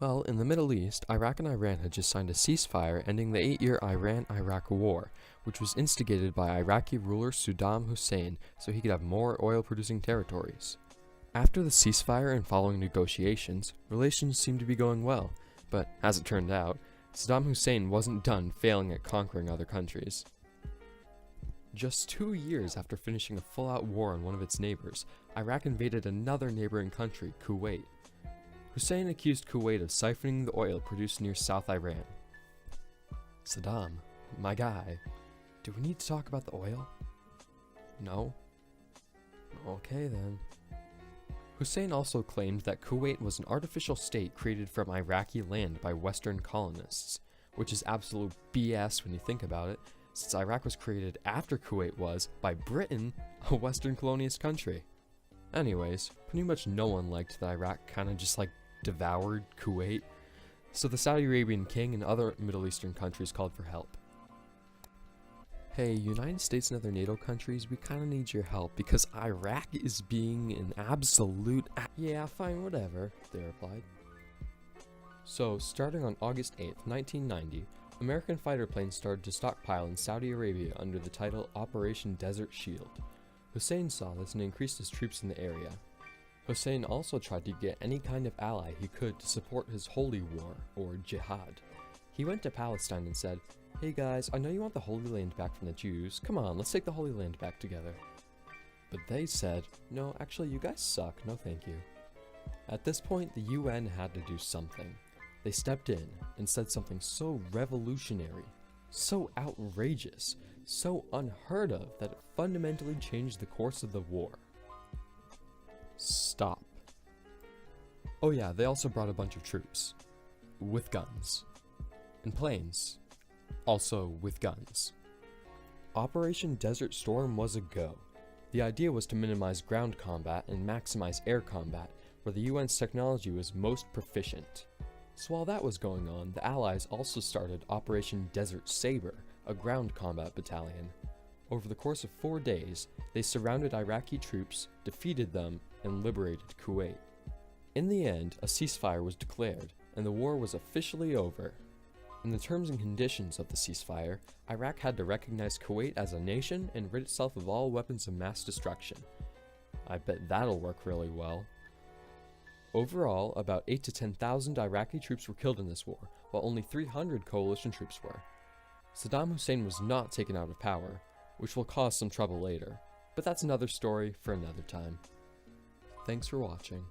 Well, in the Middle East, Iraq and Iran had just signed a ceasefire ending the 8-year Iran-Iraq War, which was instigated by Iraqi ruler Saddam Hussein so he could have more oil-producing territories. After the ceasefire and following negotiations, relations seemed to be going well, but as it turned out, Saddam Hussein wasn't done failing at conquering other countries. Just 2 years after finishing a full-out war on one of its neighbors, Iraq invaded another neighboring country, Kuwait. Hussein accused Kuwait of siphoning the oil produced near South Iran. Saddam, my guy, do we need to talk about the oil? No? Okay then. Hussein also claimed that Kuwait was an artificial state created from Iraqi land by Western colonists, which is absolute BS when you think about it, since Iraq was created after Kuwait was, by Britain, a Western colonialist country. Anyways, pretty much no one liked that Iraq kinda just devoured Kuwait, so the Saudi Arabian king and other Middle Eastern countries called for help. Hey, United States and other NATO countries, we kinda need your help because Iraq is being an absolute yeah, fine, whatever, they replied. So, starting on August 8th, 1990, American fighter planes started to stockpile in Saudi Arabia under the title Operation Desert Shield. Hussein saw this and increased his troops in the area. Hussein also tried to get any kind of ally he could to support his holy war, or jihad. He went to Palestine and said, "Hey guys, I know you want the Holy Land back from the Jews, come on, let's take the Holy Land back together." But they said, "No, actually you guys suck, no thank you." At this point, the UN had to do something. They stepped in and said something so revolutionary, so outrageous, so unheard of that it fundamentally changed the course of the war. Stop. Oh yeah, they also brought a bunch of troops. With guns. And planes. Also with guns. Operation Desert Storm was a go. The idea was to minimize ground combat and maximize air combat, where the UN's technology was most proficient. So while that was going on, the Allies also started Operation Desert Saber, a ground combat battalion. Over the course of 4 days, they surrounded Iraqi troops, defeated them, and liberated Kuwait. In the end, a ceasefire was declared, and the war was officially over. In the terms and conditions of the ceasefire, Iraq had to recognize Kuwait as a nation and rid itself of all weapons of mass destruction. I bet that'll work really well. Overall, about 8,000 to 10,000 Iraqi troops were killed in this war, while only 300 coalition troops were. Saddam Hussein was not taken out of power, which will cause some trouble later, but that's another story for another time. Thanks for watching.